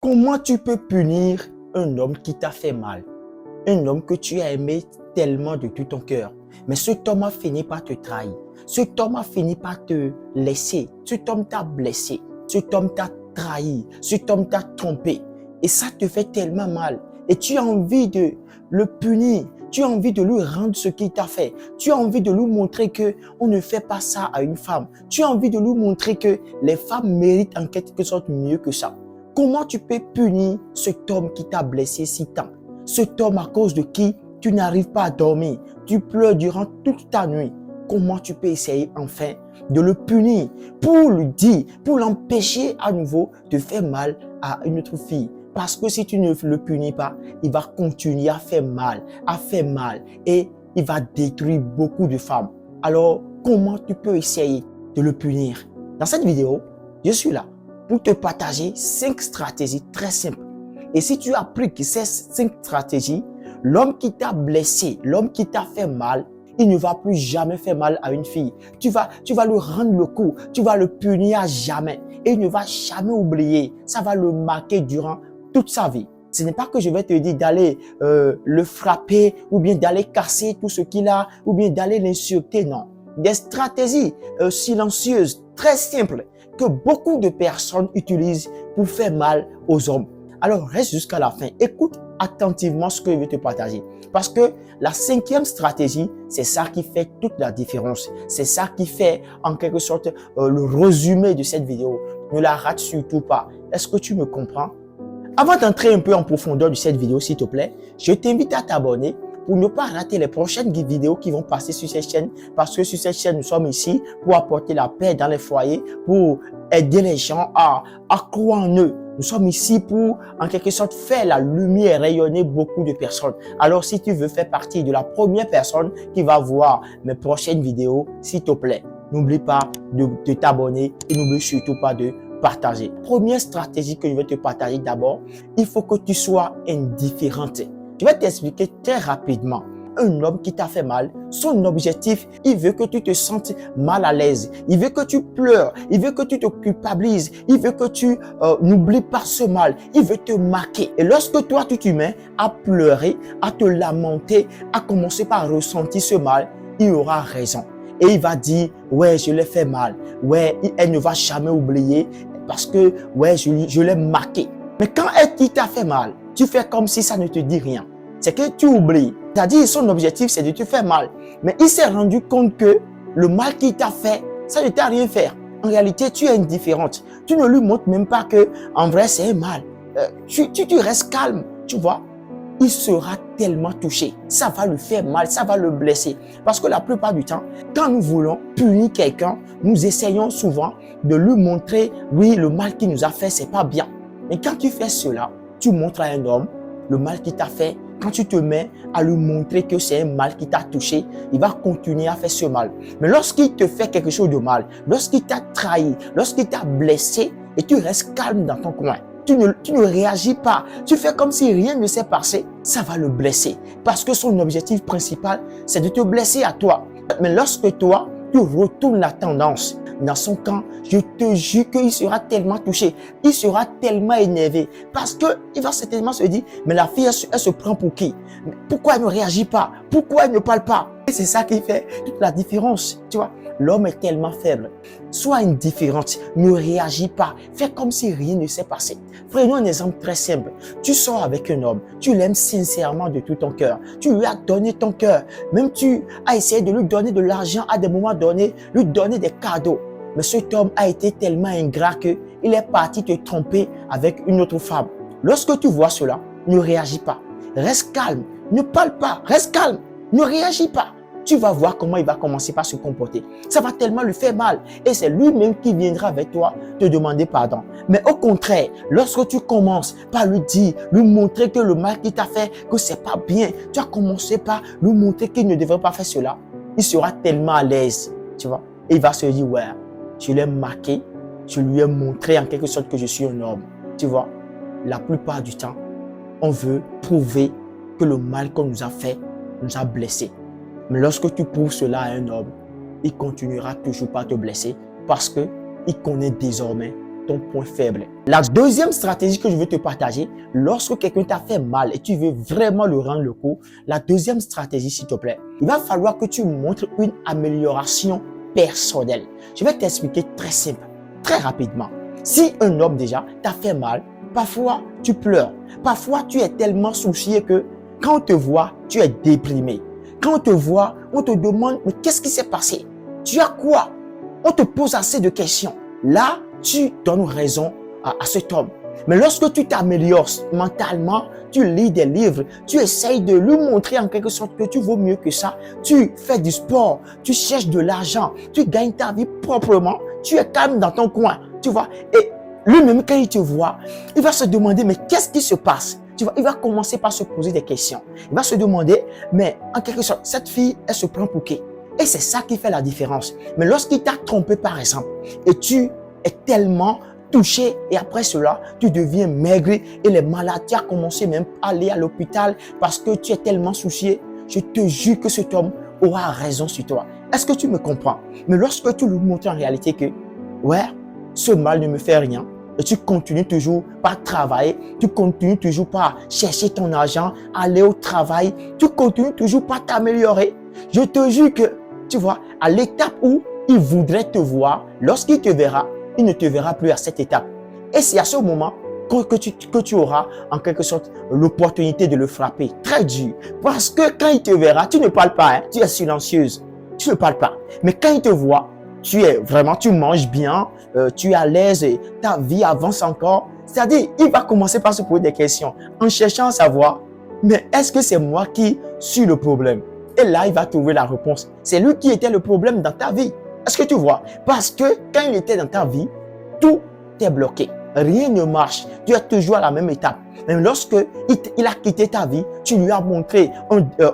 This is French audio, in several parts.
Comment tu peux punir un homme qui t'a fait mal? Un homme que tu as aimé tellement de tout ton cœur. Mais cet homme a fini par te trahir. Cet homme a fini par te laisser. Cet homme t'a blessé. Cet homme t'a trahi. Cet homme t'a trompé. Et ça te fait tellement mal. Et tu as envie de le punir. Tu as envie de lui rendre ce qu'il t'a fait. Tu as envie de lui montrer que on ne fait pas ça à une femme. Tu as envie de lui montrer que les femmes méritent en quelque sorte mieux que ça. Comment tu peux punir cet homme qui t'a blessé si tant? Cet homme à cause de qui tu n'arrives pas à dormir, tu pleures durant toute ta nuit. Comment tu peux essayer enfin de le punir pour lui dire, pour l'empêcher à nouveau de faire mal à une autre fille? Parce que si tu ne le punis pas, il va continuer à faire mal et il va détruire beaucoup de femmes. Alors, comment tu peux essayer de le punir? Dans cette vidéo, je suis là pour te partager 5 stratégies très simples. Et si tu appliques ces 5 stratégies, l'homme qui t'a blessé, l'homme qui t'a fait mal, il ne va plus jamais faire mal à une fille. Tu vas lui rendre le coup, tu vas le punir à jamais. Et il ne va jamais oublier. Ça va le marquer durant toute sa vie. Ce n'est pas que je vais te dire d'aller le frapper ou bien d'aller casser tout ce qu'il a ou bien d'aller l'insulter, non. Des stratégies silencieuses, très simples, que beaucoup de personnes utilisent pour faire mal aux hommes. Alors, reste jusqu'à la fin. Écoute attentivement ce que je vais te partager. Parce que la 5e stratégie, c'est ça qui fait toute la différence. C'est ça qui fait, en quelque sorte, le résumé de cette vidéo. Ne la rate surtout pas. Est-ce que tu me comprends? Avant d'entrer un peu en profondeur de cette vidéo, s'il te plaît, je t'invite à t'abonner pour ne pas rater les prochaines vidéos qui vont passer sur cette chaîne. Parce que sur cette chaîne, nous sommes ici pour apporter la paix dans les foyers, pour aider les gens à croire en eux. Nous sommes ici pour, en quelque sorte, faire la lumière, rayonner beaucoup de personnes. Alors, si tu veux faire partie de la première personne qui va voir mes prochaines vidéos, s'il te plaît, n'oublie pas de t'abonner et n'oublie surtout pas de partager. Première stratégie que je vais te partager d'abord, il faut que tu sois indifférente. Je vais t'expliquer très rapidement. Un homme qui t'a fait mal, son objectif, il veut que tu te sentes mal à l'aise. Il veut que tu pleures. Il veut que tu te culpabilises. Il veut que tu n'oublies pas ce mal. Il veut te marquer. Et lorsque toi, tu te mets à pleurer, à te lamenter, à commencer par ressentir ce mal, il aura raison. Et il va dire, ouais, je l'ai fait mal. Ouais, elle ne va jamais oublier parce que, ouais, je l'ai marqué. Mais quand elle t'a fait mal, tu fais comme si ça ne te dit rien. C'est que tu oublies. C'est-à-dire, son objectif, c'est de te faire mal. Mais il s'est rendu compte que le mal qu'il t'a fait, ça ne t'a rien fait. En réalité, tu es indifférente. Tu ne lui montres même pas que, en vrai, c'est un mal. Tu restes calme, tu vois. Il sera tellement touché. Ça va lui faire mal, ça va le blesser. Parce que la plupart du temps, quand nous voulons punir quelqu'un, nous essayons souvent de lui montrer, oui, le mal qu'il nous a fait, c'est pas bien. Mais quand tu fais cela, tu montres à un homme le mal qu'il t'a fait. Quand tu te mets à lui montrer que c'est un mal qui t'a touché, il va continuer à faire ce mal. Mais lorsqu'il te fait quelque chose de mal, lorsqu'il t'a trahi, lorsqu'il t'a blessé, et tu restes calme dans ton coin, tu ne réagis pas, tu fais comme si rien ne s'est passé, ça va le blesser. Parce que son objectif principal, c'est de te blesser à toi. Mais lorsque toi, tu retournes la tendance dans son camp, je te jure qu'il sera tellement touché, il sera tellement énervé. Parce qu'il va certainement se dire, mais la fille, elle se prend pour qui? Pourquoi elle ne réagit pas? Pourquoi elle ne parle pas? Et c'est ça qui fait toute la différence, tu vois. L'homme est tellement faible. Sois indifférente, ne réagis pas. Fais comme si rien ne s'est passé. Prenons un exemple très simple. Tu sors avec un homme, tu l'aimes sincèrement de tout ton cœur. Tu lui as donné ton cœur. Même tu as essayé de lui donner de l'argent à des moments donnés, lui donner des cadeaux. Mais cet homme a été tellement ingrat qu'il est parti te tromper avec une autre femme. Lorsque tu vois cela, ne réagis pas. Reste calme, ne parle pas, reste calme, ne réagis pas. Tu vas voir comment il va commencer par se comporter. Ça va tellement lui faire mal. Et c'est lui-même qui viendra avec toi te demander pardon. Mais au contraire, lorsque tu commences par lui dire, lui montrer que le mal qu'il t'a fait, que c'est pas bien, tu as commencé par lui montrer qu'il ne devrait pas faire cela, il sera tellement à l'aise, tu vois. Et il va se dire, ouais, je l'ai marqué, je lui ai montré en quelque sorte que je suis un homme. Tu vois, la plupart du temps, on veut prouver que le mal qu'on nous a fait nous a blessés. Mais lorsque tu prouves cela à un homme, il continuera toujours par te blesser parce qu'il connaît désormais ton point faible. La deuxième stratégie que je veux te partager, lorsque quelqu'un t'a fait mal et tu veux vraiment le rendre le coup, la deuxième stratégie, s'il te plaît, il va falloir que tu montres une amélioration personnelle. Je vais t'expliquer très simple, très rapidement. Si un homme déjà t'a fait mal, parfois tu pleures, parfois tu es tellement soucié que quand on te voit, tu es déprimé. Quand on te voit, on te demande, mais qu'est-ce qui s'est passé? Tu as quoi? On te pose assez de questions. Là, tu donnes raison à cet homme. Mais lorsque tu t'améliores mentalement, tu lis des livres, tu essayes de lui montrer en quelque sorte que tu vaux mieux que ça, tu fais du sport, tu cherches de l'argent, tu gagnes ta vie proprement, tu es calme dans ton coin, tu vois. Et lui-même, quand il te voit, il va se demander, mais qu'est-ce qui se passe? Tu vois, il va commencer par se poser des questions. Il va se demander, mais en quelque sorte, cette fille, elle se prend pour qui? Et c'est ça qui fait la différence. Mais lorsqu'il t'a trompé, par exemple, et tu es tellement touché, et après cela, tu deviens maigre et les malades, tu as commencé même à aller à l'hôpital parce que tu es tellement soucié, je te jure que cet homme aura raison sur toi. Est-ce que tu me comprends? Mais lorsque tu lui montres en réalité que, ouais, ce mal ne me fait rien, et tu continues toujours par travailler, tu continues toujours par chercher ton argent, aller au travail, tu continues toujours par t'améliorer, je te jure que, tu vois, à l'étape où il voudrait te voir, lorsqu'il te verra, il ne te verra plus à cette étape. Et c'est à ce moment que tu auras en quelque sorte l'opportunité de le frapper. Très dur. Parce que quand il te verra, tu ne parles pas, hein, tu es silencieuse. Tu ne parles pas. Mais quand il te voit, tu es vraiment, tu manges bien, tu es à l'aise et ta vie avance encore. C'est-à-dire, il va commencer par se poser des questions en cherchant à savoir, mais est-ce que c'est moi qui suis le problème? Et là, il va trouver la réponse. C'est lui qui était le problème dans ta vie. Est-ce que tu vois? Parce que quand il était dans ta vie, tout est bloqué. Rien ne marche. Tu es toujours à la même étape. Même lorsque il a quitté ta vie, tu lui as montré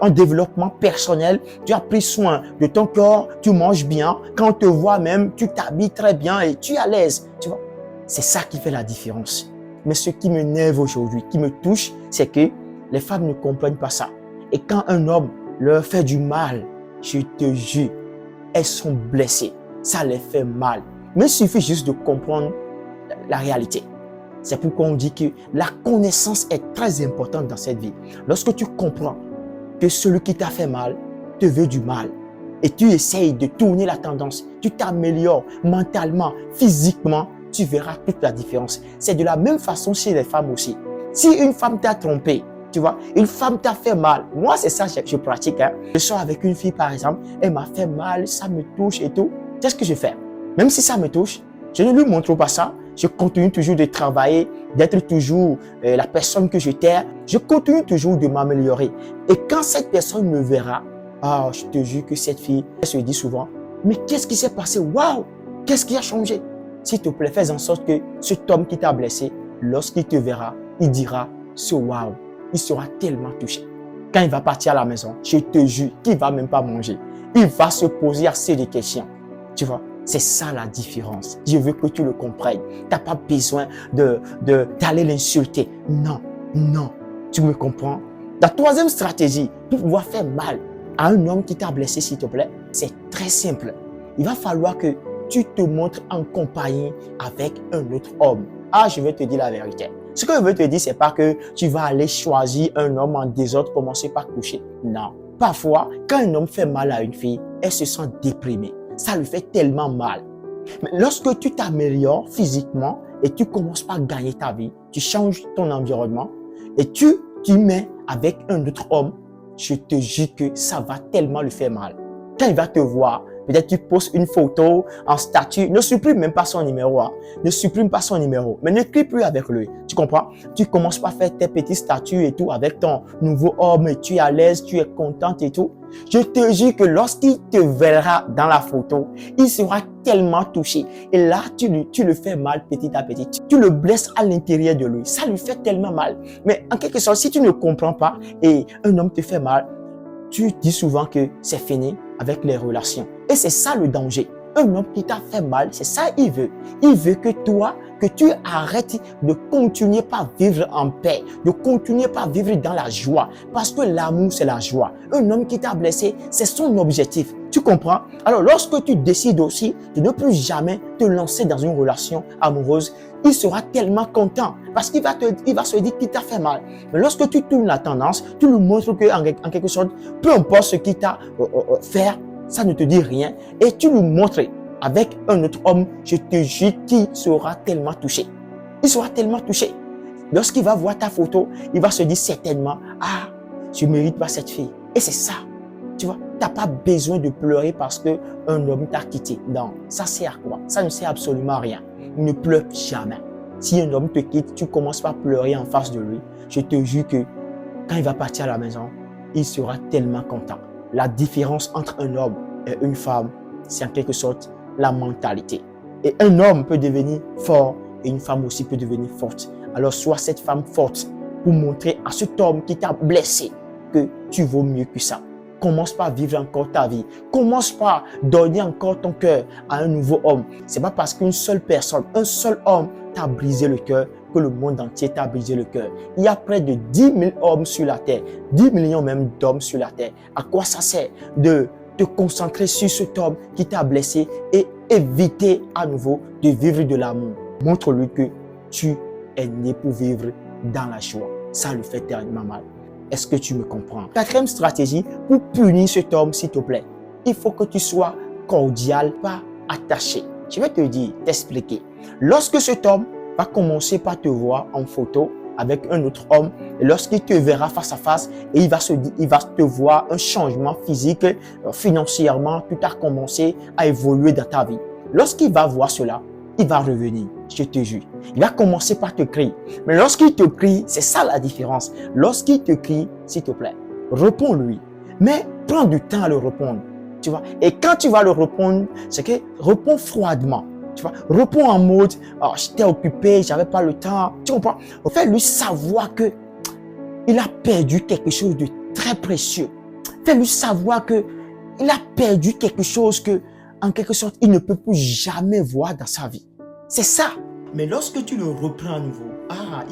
un développement personnel. Tu as pris soin de ton corps. Tu manges bien. Quand on te voit même, tu t'habilles très bien et tu es à l'aise. Tu vois? C'est ça qui fait la différence. Mais ce qui m'énerve aujourd'hui, qui me touche, c'est que les femmes ne comprennent pas ça. Et quand un homme leur fait du mal, je te jure, elles sont blessées. Ça les fait mal. Mais il suffit juste de comprendre la réalité. C'est pourquoi on dit que la connaissance est très importante dans cette vie. Lorsque tu comprends que celui qui t'a fait mal te veut du mal et tu essayes de tourner la tendance, tu t'améliores mentalement, physiquement, tu verras toute la différence. C'est de la même façon chez les femmes aussi. Si une femme t'a trompé, tu vois, une femme t'a fait mal. Moi, c'est ça que je pratique. Hein. Je sors avec une fille, par exemple, elle m'a fait mal, ça me touche et tout. Qu'est-ce que je fais? Même si ça me touche, je ne lui montre pas ça. Je continue toujours de travailler, d'être toujours la personne que j'étais. Je continue toujours de m'améliorer. Et quand cette personne me verra, je te jure que cette fille, elle se dit souvent, mais qu'est-ce qui s'est passé? Waouh! Qu'est-ce qui a changé? S'il te plaît, fais en sorte que cet homme qui t'a blessé, lorsqu'il te verra, il dira, ce waouh! Il sera tellement touché. Quand il va partir à la maison, je te jure qu'il ne va même pas manger. Il va se poser assez de questions. Tu vois, c'est ça la différence. Je veux que tu le comprennes. Tu n'as pas besoin d'aller l'insulter. Non, non. Tu me comprends? La troisième stratégie pour pouvoir faire mal à un homme qui t'a blessé, s'il te plaît, c'est très simple. Il va falloir que tu te montres en compagnie avec un autre homme. Je vais te dire la vérité. Ce que je veux te dire, c'est pas que tu vas aller choisir un homme en désordre, commencer par coucher. Non. Parfois, quand un homme fait mal à une fille, elle se sent déprimée. Ça lui fait tellement mal. Mais lorsque tu t'améliores physiquement et tu commences par gagner ta vie, tu changes ton environnement et tu mets avec un autre homme, je te jure que ça va tellement lui faire mal. Quand il va te voir, peut-être tu postes une photo en statut, ne supprime même pas son numéro, ne supprime pas son numéro, mais ne crie plus avec lui, tu comprends? Tu commences par faire tes petits statuts et tout avec ton nouveau homme et tu es à l'aise, tu es contente et tout. Je te jure que lorsqu'il te verra dans la photo, il sera tellement touché. Et là, tu le fais mal petit à petit. Tu le blesses à l'intérieur de lui. Ça lui fait tellement mal. Mais en quelque sorte, si tu ne comprends pas et un homme te fait mal, tu dis souvent que c'est fini avec les relations. Et c'est ça le danger. Un homme qui t'a fait mal, c'est ça il veut. Il veut que toi, que tu arrêtes de continuer par vivre en paix, de continuer par vivre dans la joie. Parce que l'amour, c'est la joie. Un homme qui t'a blessé, c'est son objectif. Tu comprends? Alors, lorsque tu décides aussi de ne plus jamais te lancer dans une relation amoureuse, il sera tellement content parce qu'il va se dire qu'il t'a fait mal. Mais lorsque tu tournes la tendance, tu lui montres qu'en quelque sorte, peu importe ce qu'il t'a fait, ça ne te dit rien. Et tu lui montres avec un autre homme, je te jure qu'il sera tellement touché. Il sera tellement touché. Lorsqu'il va voir ta photo, il va se dire certainement, ah, je ne mérite pas cette fille. Et c'est ça. Tu vois, tu n'as pas besoin de pleurer parce qu'un homme t'a quitté. Non, ça sert à quoi? Ça ne sert absolument à rien. Ne pleure jamais. Si un homme te quitte, tu commences par pleurer en face de lui. Je te jure que quand il va partir à la maison, il sera tellement content. La différence entre un homme et une femme, c'est en quelque sorte la mentalité. Et un homme peut devenir fort et une femme aussi peut devenir forte. Alors sois cette femme forte pour montrer à cet homme qui t'a blessé que tu vaux mieux que ça. Commence par vivre encore ta vie. Commence par donner encore ton cœur à un nouveau homme. C'est pas parce qu'une seule personne, un seul homme t'a brisé le cœur que le monde entier t'a brisé le cœur. Il y a près de 10 000 hommes sur la terre, 10 millions même d'hommes sur la terre. À quoi ça sert de te concentrer sur cet homme qui t'a blessé et éviter à nouveau de vivre de l'amour? Montre-lui que tu es né pour vivre dans la joie. Ça le fait tellement mal. Est-ce que tu me comprends? Quatrième stratégie pour punir cet homme, s'il te plaît. Il faut que tu sois cordial, pas attaché. Je vais te dire, t'expliquer. Lorsque cet homme va commencer par te voir en photo avec un autre homme, et lorsqu'il te verra face à face, et il va te voir un changement physique, financièrement, tout a commencé à évoluer dans ta vie. Lorsqu'il va voir cela, il va revenir, je te jure. Il va commencer par te crier. Mais lorsqu'il te crie, c'est ça la différence. Lorsqu'il te crie, s'il te plaît, réponds-lui. Mais prends du temps à le répondre. Tu vois? Et quand tu vas le répondre, c'est que réponds froidement. Tu vois? Réponds en mode, oh, j'étais occupé, j'avais pas le temps. Tu comprends? Fais-lui savoir que il a perdu quelque chose de très précieux. Fais-lui savoir que il a perdu quelque chose que, en quelque sorte, il ne peut plus jamais voir dans sa vie. C'est ça. Mais lorsque tu le reprends à nouveau,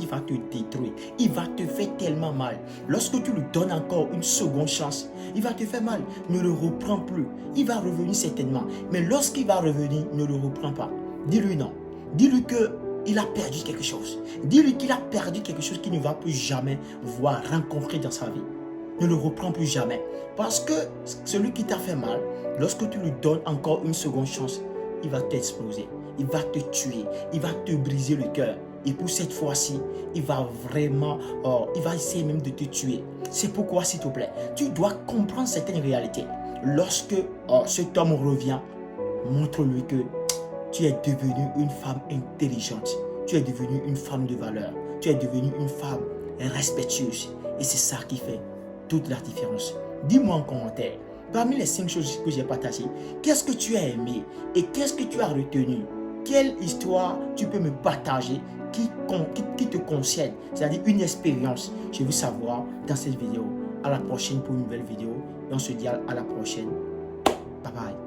il va te détruire. Il va te faire tellement mal. Lorsque tu lui donnes encore une seconde chance, il va te faire mal. Ne le reprends plus. Il va revenir certainement. Mais lorsqu'il va revenir, ne le reprends pas. Dis-lui non. Dis-lui qu'il a perdu quelque chose. Dis-lui qu'il a perdu quelque chose qu'il ne va plus jamais voir, rencontrer dans sa vie. Ne le reprends plus jamais. Parce que celui qui t'a fait mal, lorsque tu lui donnes encore une seconde chance, il va t'exploser. Il va te tuer. Il va te briser le cœur. Et pour cette fois-ci, il va vraiment, il va essayer même de te tuer. C'est pourquoi, s'il te plaît, tu dois comprendre certaines réalités. Lorsque cet homme revient, montre-lui que tu es devenue une femme intelligente. Tu es devenue une femme de valeur. Tu es devenue une femme respectueuse. Et c'est ça qui fait toute la différence. Dis-moi en commentaire, parmi les 5 choses que j'ai partagées, qu'est-ce que tu as aimé et qu'est-ce que tu as retenu? Quelle histoire tu peux me partager qui te concerne, c'est-à-dire une expérience? Je veux savoir dans cette vidéo. À la prochaine pour une nouvelle vidéo. Et on se dit à la prochaine. Bye bye.